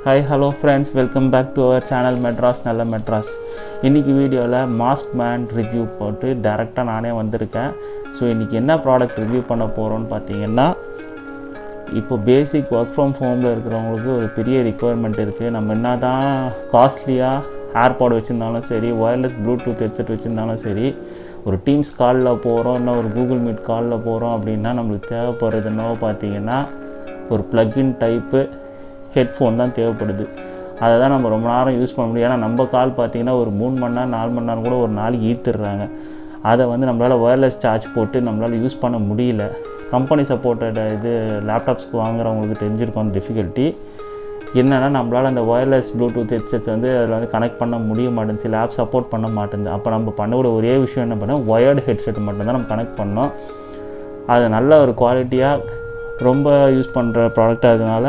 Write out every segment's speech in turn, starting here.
Hi, hello friends, welcome back to our channel Madras Nalla Madras. இன்னைக்கு வீடியோவில் mask pant review போட்டு டைரெக்டாக நானே வந்திருக்கேன். ஸோ இன்றைக்கி என்ன ப்ராடக்ட் ரிவ்யூ பண்ண போகிறோன்னு பார்த்தீங்கன்னா, இப்போ பேசிக் ஒர்க் ஃப்ரம் ஹோமில் இருக்கிறவங்களுக்கு ஒரு பெரிய ரிக்குவயர்மெண்ட் இருக்குது. நம்ம என்ன தான் காஸ்ட்லியாக ஏர்பாட் வச்சுருந்தாலும் சரி, ஒயர்லெஸ் ப்ளூடூத் ஹெட்செட் வச்சுருந்தாலும் சரி, ஒரு டீம்ஸ் காலில் போகிறோம், இல்லை ஒரு கூகுள் மீட் காலில் போகிறோம் அப்படின்னா நம்மளுக்கு தேவைப்படுறது என்னவோ பார்த்தீங்கன்னா ஒரு ப்ளக்இன் டைப்பு ஹெட்ஃபோன் தான் தேவைப்படுது. அதை தான் நம்ம ரொம்ப நேரம் யூஸ் பண்ண முடியும். ஏன்னா நம்ம கால் பார்த்திங்கன்னா ஒரு 3 மணி நேரம் 4 மணி நேரம் கூட ஒரு நாளைக்கு ஈர்த்துடுறாங்க. அதை நம்மளால் ஒயர்லெஸ் சார்ஜ் போட்டு நம்மளால் யூஸ் பண்ண முடியல. கம்பெனி சப்போர்ட்டட் இது லேப்டாப்ஸ்க்கு வாங்குறவங்களுக்கு தெரிஞ்சிருக்கோம் டிஃபிகல்ட்டி என்னென்னா, நம்மளால் அந்த ஒயர்லெஸ் ப்ளூடூத் ஹெட்செட்ஸ் அதில் கனெக்ட் பண்ண முடிய மாட்டேங்குது. சில ஆப் சப்போர்ட் பண்ண மாட்டேங்குது. அப்போ நம்ம பண்ணக்கூடிய ஒரே விஷயம் என்ன பண்ணால் ஒயர்டு ஹெட்செட் மட்டும்தான் நம்ம கனெக்ட் பண்ணோம். அது நல்ல ஒரு குவாலிட்டியாக ரொம்ப யூஸ் பண்ணுற ப்ராடக்டாக இருக்கிறதுனால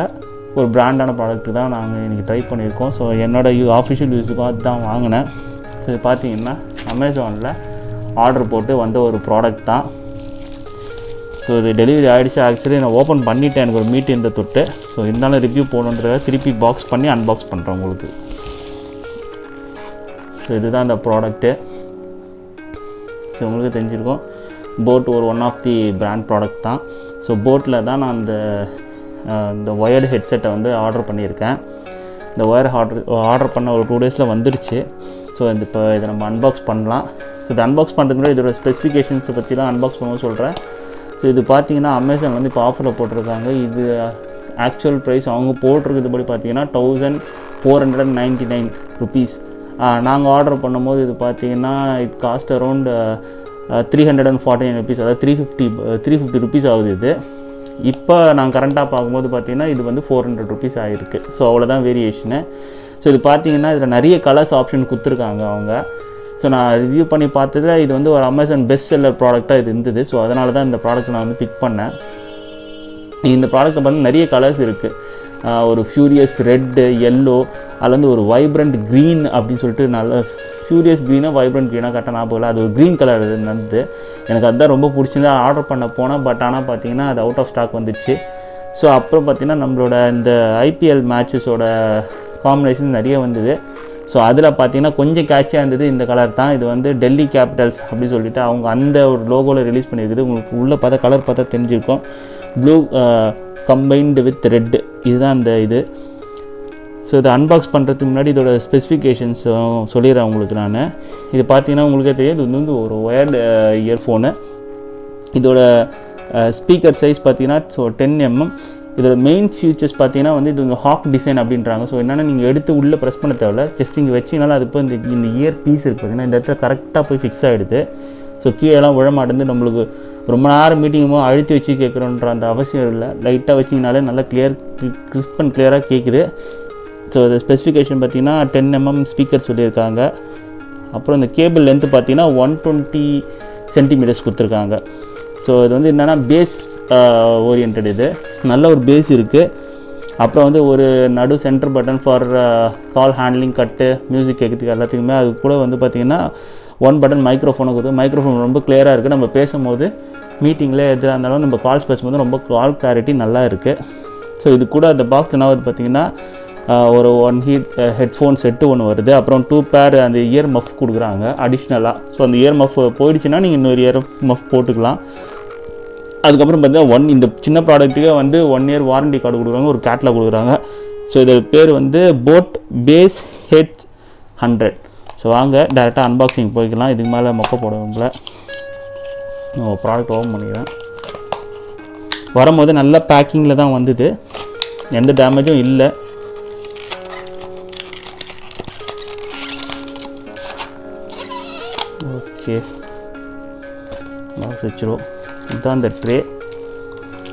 ஒரு பிராண்டான ப்ராடக்ட்டு தான் நாங்கள் இன்றைக்கி ட்ரை பண்ணியிருக்கோம். ஸோ என்னோடய ஆஃபிஷியல் யூஸுக்கும் அது தான் வாங்கினேன். ஸோ இது பார்த்திங்கன்னா அமேசானில் ஆர்டர் போட்டு வந்த ஒரு ப்ராடக்ட் தான். ஸோ இது டெலிவரி ஆகிடுச்சு. ஆக்சுவலி நான் ஓப்பன் பண்ணிவிட்டேன், எனக்கு ஒரு மீட் இந்த தொட்டு. ஸோ இருந்தாலும் ரிவ்யூ போகணுன்றத திருப்பி பாக்ஸ் பண்ணி அன்பாக்ஸ் பண்ணுறேன் உங்களுக்கு. ஸோ இதுதான் இந்த ப்ராடக்ட்டு. ஸோ உங்களுக்கு தெரிஞ்சிருக்கும் போட் ஒரு one of the brand product தான். ஸோ போட்டில் தான் நான் இந்த ஒயர்டு ஹெட்செட்டை ஆர்டர் பண்ணியிருக்கேன். இந்த ஒயர் ஆர்டர் பண்ண ஒரு 2 டேஸில் வந்துடுச்சு. ஸோ இப்போ இதை நம்ம அன்பாக்ஸ் பண்ணலாம். ஸோ இது அன்பாக்ஸ் பண்ணுறதுக்கு முன்னாடி இதோட ஸ்பெசிஃபிகேஷன்ஸை பற்றிலாம் அன்பாக்ஸ் பண்ண சொல்கிறேன். ஸோ இது பார்த்தீங்கன்னா அமேசான் இப்போ ஆஃபரில் போட்டிருக்காங்க. இது ஆக்சுவல் ப்ரைஸ் அவங்க போட்டிருக்கிறது படி பார்த்தீங்கன்னா 1499 ருபீஸ். நாங்கள் ஆர்டர் பண்ணும்போது இது பார்த்தீங்கன்னா இட் காஸ்ட் அரௌண்ட் 349 ருபீஸ், அதாவது 350 ருபீஸ் ஆகுது. இது இப்போ நான் கரண்ட்டாக பார்க்கும்போது பார்த்தீங்கன்னா இது 400 ருபீஸ் ஆகிருக்கு. ஸோ அவ்வளோதான் வேரியேஷனு. ஸோ இது பார்த்தீங்கன்னா இதில் நிறைய கலர்ஸ் ஆப்ஷன் கொடுத்துருக்காங்க அவங்க. ஸோ நான் ரிவ்யூ பண்ணி பார்த்ததில் இது ஒரு அமேசான் பெஸ்ட் செல்லர் ப்ராடக்டாக இது இருந்தது. ஸோ அதனால தான் இந்த ப்ராடக்ட் நான் பிக் பண்ணேன். இந்த ப்ராடக்ட்டில் பார்த்து நிறைய கலர்ஸ் இருக்குது. ஒரு ஃபியூரியஸ் ரெட்டு, எல்லோ, அதில் ஒரு வைப்ரண்ட் க்ரீன் அப்படின்னு சொல்லிட்டு, நல்ல ஃபியூரியஸ் க்ரீனாக வைப்ரண்ட் க்ரீனாக கரெக்டாக ஞாபகம் இல்லை, அது ஒரு க்ரீன் கலர் இருந்தது. எனக்கு அதுதான் ரொம்ப பிடிச்சிருந்தா ஆர்டர் பண்ண போனேன். பட் ஆனால் பார்த்தீங்கன்னா அது அவுட் ஆஃப் ஸ்டாக் வந்துடுச்சு. ஸோ அப்புறம் பார்த்திங்கன்னா நம்மளோட இந்த ஐபிஎல் மேட்சஸோட காம்பினேஷன் நிறைய வந்தது. ஸோ அதில் பார்த்திங்கன்னா கொஞ்சம் கேட்சியாக இருந்தது இந்த கலர் தான். இது டெல்லி கேபிட்டல்ஸ் அப்படின்னு சொல்லிட்டு அவங்க அந்த ஒரு லோகோவில் ரிலீஸ் பண்ணியிருக்குது. உங்களுக்கு உள்ளே பார்த்தா கலர் பார்த்தா தெரிஞ்சிருக்கும். ப்ளூ கம்பைன்டு வித் ரெட்டு, இதுதான் அந்த இது. ஸோ இதை அன்பாக்ஸ் பண்ணுறதுக்கு முன்னாடி இதோட ஸ்பெசிஃபிகேஷன்ஸ் சொல்லிடுறேன் உங்களுக்கு நான். இது பார்த்தீங்கன்னா உங்களுக்கே தெரியும், இது ஒரு ஒயர்டு இயர்ஃபோனு. இதோட ஸ்பீக்கர் சைஸ் பார்த்தீங்கன்னா 10 mm. இதோட மெயின் ஃபியூச்சர்ஸ் பார்த்தீங்கன்னா இது ஹாக் டிசைன் அப்படின்றாங்க. ஸோ என்னென்னா நீங்கள் எடுத்து உள்ளே ப்ரெஸ் பண்ண தேவையில்ல, ஜஸ்ட் இங்கே வச்சிங்கனாலும் அது இப்போ இந்த இயர் பீஸ் இருக்குது பார்த்தீங்கன்னா இந்த இடத்துல கரெக்டாக போய் ஃபிக்ஸ் ஆகிடுது. ஸோ கீழெல்லாம் விழமாட்டேந்து நம்மளுக்கு ரொம்ப நேரம் மீட்டிங் அழுத்தி வச்சு கேட்குறோன்ற அந்த அவசியம் இல்லை. லைட்டாக வச்சிங்கனாலே நல்லா கிறிஸ்ப் அண்ட் கிளியராக கேட்குது. ஸோ இது ஸ்பெசிஃபிகேஷன் பார்த்திங்கன்னா 10 mm ஸ்பீக்கர் சொல்லியிருக்காங்க. அப்புறம் இந்த கேபிள் லென்த்து பார்த்திங்கன்னா 120 சென்டிமீட்டர்ஸ் கொடுத்துருக்காங்க. ஸோ இது என்னென்னா பேஸ் ஓரியன்ட், இது நல்ல ஒரு பேஸ் இருக்குது. அப்புறம் ஒரு நடு centre button for call handling, cut, music கேட்குறதுக்கு எல்லாத்துக்குமே. அது கூட பார்த்திங்கன்னா 1 பட்டன் மைக்ரோஃபோனை கொடுத்து, மைக்ரோஃபோன் ரொம்ப கிளியராக இருக்குது. நம்ம பேசும்போது மீட்டிங்கில் எதிராக இருந்தாலும் நம்ம கால்ஸ் பேசும்போது ரொம்ப கால் கிளாரிட்டி நல்லா இருக்குது. ஸோ இது கூட அந்த பாக்ஸ் என்ன வருது பார்த்திங்கன்னா ஒரு 1 ஹெட்ஃபோன் செட்டு ஒன்று வருது. அப்புறம் 2 பேர் அந்த இயர் மஃப் கொடுக்குறாங்க அடிஷ்னலாக. ஸோ அந்த இயர் மஃப் போயிடுச்சுன்னா நீங்கள் இன்னொரு இயர் மஃப் போட்டுக்கலாம். அதுக்கப்புறம் பார்த்தீங்கன்னா இந்த சின்ன ப்ராடக்ட்டுக்கே 1 இயர் வாரண்டி கார்டு கொடுக்குறாங்க, ஒரு கேட்லாக் கொடுக்குறாங்க. ஸோ இதோட பேர் போட் basshead 100. ஸோ வாங்க டேரெக்டாக அன்பாக்சிங் போய்க்கலாம். இதுக்கு மேலே மொக்க போடுவாங்கள ப்ராடக்ட் ஓப்பன் பண்ணிக்கிறேன். வரும்போது நல்ல பேக்கிங்கில் தான் வந்தது, எந்த டேமேஜும் இல்லை. ஓகே, பாக்ஸ் வச்சிரும். இதுதான் அந்த ட்ரே,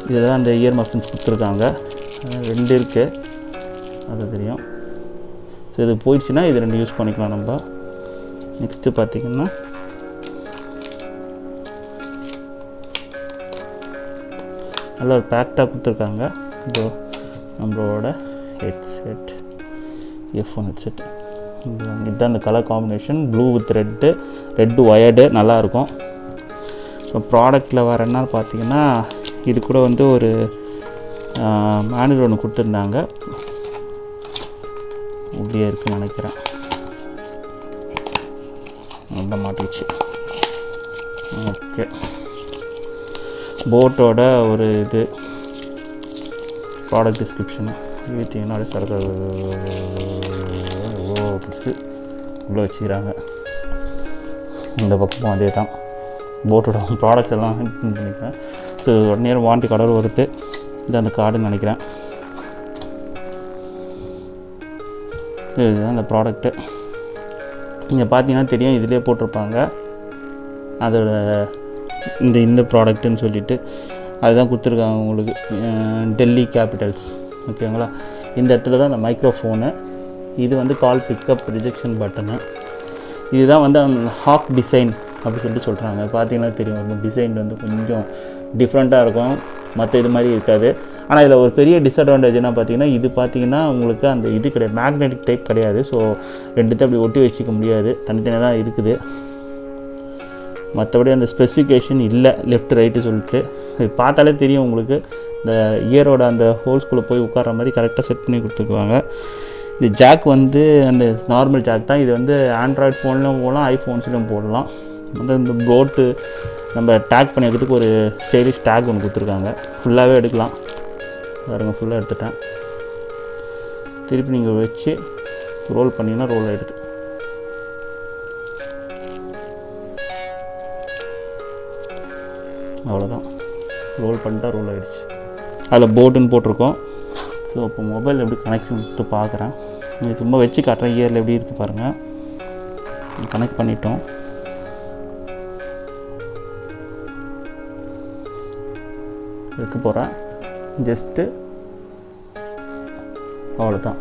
இதுதான் அந்த இயர் மஃபின்ஸ் கொடுத்துருக்காங்க. 2 இருக்குது, அது தெரியும். ஸோ இது போயிடுச்சுன்னா இது 2 யூஸ் பண்ணிக்கலாம் நம்ம. நெக்ஸ்ட்டு பார்த்திங்கன்னா நல்ல ஒரு பேக்டாக கொடுத்துருக்காங்க. இதோ நம்மளோட ஹெட்செட், இயர்ஃபோன் ஹெட்செட். இதுதான் அந்த colour combination, blue with red wired, நல்லாயிருக்கும். ஸோ ப்ராடக்டில் வேறு என்ன பார்த்திங்கன்னா இது கூட ஒரு மேனுவல் ஒன்று கொடுத்துருந்தாங்க, உள்ளே இருக்குன்னு நினைக்கிறேன். நல்லா மாட்டிச்சு. ஓகே, போட்டோட ஒரு இது ப்ராடக்ட் டிஸ்கிரிப்ஷனு வீட்டிங்கன்னா சரக்கு பிடிச்சி உள்ளே வச்சுக்கிறாங்க. இந்த பக்கமும் அதே தான், போட்டோட ப்ராடக்ட்ஸ் எல்லாம் பண்ணிக்கிறேன். ஸோ 1 இயர் வாரண்டி கார்டு வருது. இது அந்த கார்டுன்னு நினைக்கிறேன். இதுதான் அந்த ப்ராடக்ட்டு. நீங்கள் பார்த்தீங்கன்னா தெரியும், இதிலே போட்டிருப்பாங்க அதோட இந்த ப்ராடக்ட்டுன்னு சொல்லிவிட்டு. அதுதான் கொடுத்துருக்காங்க உங்களுக்கு, டெல்லி கேபிட்டல்ஸ். ஓகேங்களா? இந்த இடத்துல தான் அந்த மைக்ரோஃபோனு. இது வந்து கால் பிக்கப் ரிஜெக்ஷன் பட்டனு. இதுதான் வந்து அந்த ஹாக் டிசைன் அப்படி சொல்லிட்டு சொல்கிறாங்க. பார்த்தீங்கன்னா தெரியும், அந்த டிசைன் வந்து கொஞ்சம் டிஃப்ரெண்ட்டாக இருக்கும், மற்ற இது மாதிரி இருக்காது. ஆனால் இதில் ஒரு பெரிய டிஸ்அட்வான்டேஜ் என்ன பார்த்தீங்கன்னா, இது பார்த்தீங்கன்னா உங்களுக்கு அந்த இது கிடையாது, மேக்னெட்டிக் டைப் கிடையாது. ஸோ ரெண்டுத்தை அப்படி ஒட்டி வச்சுக்க முடியாது, தனித்தனியாக தான் இருக்குது. மற்றபடி அந்த ஸ்பெசிஃபிகேஷன் இல்லை, லெஃப்ட் ரைட்டு சொல்லிட்டு. இது பார்த்தாலே தெரியும் உங்களுக்கு, இந்த இயரோட அந்த ஹோல்ஸ்குள்ளே போய் உட்கார மாதிரி கரெக்டாக செட் பண்ணி கொடுத்துருக்குவாங்க. இது ஜாக் வந்து அந்த நார்மல் ஜாக் தான். இது வந்து ஆண்ட்ராய்டு ஃபோன்லையும் போடலாம், ஐஃபோன்ஸ்லையும் போடலாம். வந்து இந்த போட்டு நம்ம டேக் பண்ணி வைக்கிறதுக்கு ஒரு ஸ்டைலிஷ் டேக் ஒன்று கொடுத்துருக்காங்க. ஃபுல்லாகவே எடுக்கலாம் பாருங்க, ஃபுல்லாக எடுத்துட்டேன். திருப்பி நீங்கள் வச்சு ரோல் பண்ணிங்கன்னா ரோல் ஆகிடுது. அவ்வளோதான், ரோல் பண்ணிட்டா ரோல் ஆகிடுச்சு. அதில் போட்டுன்னு போட்டிருக்கோம். ஸோ இப்போ மொபைல் எப்படி கனெக்ஷன் கொடுத்து பார்க்குறேன். நீங்கள் சும்மா வச்சு காட்டுறேன், இயரில் எப்படி இருக்குது பாருங்கள். கனெக்ட் பண்ணிட்டோம். வைக்க போகிறேன் ஜஸ்ட்டு, அவ்வளோதான்.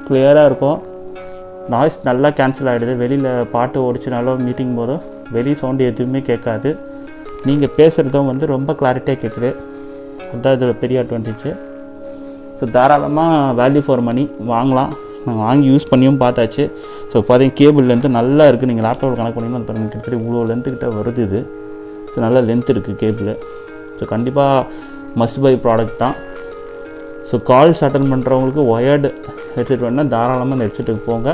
கிளியராக இருக்கும், நாய்ஸ் நல்லா கேன்சல் ஆகிடுது. வெளியில் பாட்டு ஓடிச்சுனாலும் மீட்டிங் போதும் வெளி சவுண்டு எதுவுமே கேட்காது. நீங்கள் பேசுகிறதும் வந்து ரொம்ப கிளாரிட்டியாக கேட்குது. அதுதான் இதோட பெரிய அட்வான்டேஜ். ஸோ தாராளமாக வேல்யூ ஃபார் மணி வாங்கலாம். நாங்கள் வாங்கி யூஸ் பண்ணியும் பார்த்தாச்சு. ஸோ பார்த்தீங்கன்னா கேபிள் லென்த்து நல்லா இருக்குது. நீங்கள் லேப்டாப்பில் கனெக்ட் பண்ணிங்கன்னா பாருங்கள், கிட்டத்தட்ட இவ்வளோ லென்த்துக்கிட்ட வருது இது. ஸோ நல்ல லென்த் இருக்குது கேபிள். ஸோ கண்டிப்பாக மஸ்ட் பை ப்ராடக்ட் தான். ஸோ கால்ஸ் அட்டன் பண்ணுறவங்களுக்கு ஒயர்டு ஹெட்செட் வேணுன்னா தாராளமாக இந்த ஹெட்செட்டுக்கு போங்க,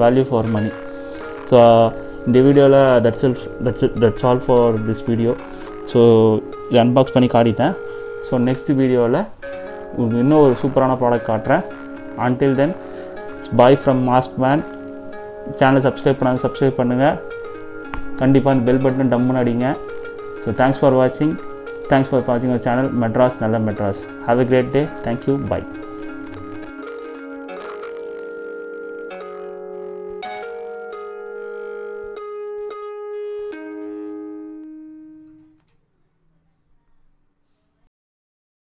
வேல்யூ ஃபார் மணி. ஸோ இந்த வீடியோவில் that's all for this video. So இது அன்பாக்ஸ் பண்ணி காட்டிட்டேன். ஸோ நெக்ஸ்ட் வீடியோவில் உங்களுக்கு இன்னும் ஒரு சூப்பரான ப்ராடக்ட் காட்டுறேன். Until then bye from mask man. சேனலை சப்ஸ்கிரைப் பண்ணாங்க, சப்ஸ்கிரைப் பண்ணுங்கள். கண்டிப்பாக இந்த பெல் பட்டன் டம்முன்னு அடிங்க. ஸோ தேங்க்ஸ் ஃபார் வாட்சிங். தேங்க்ஸ் ஃபார் வாட்சிங் அவர் சேனல் மெட்ராஸ் நல்ல Madras. Have a great day. Thank you. By.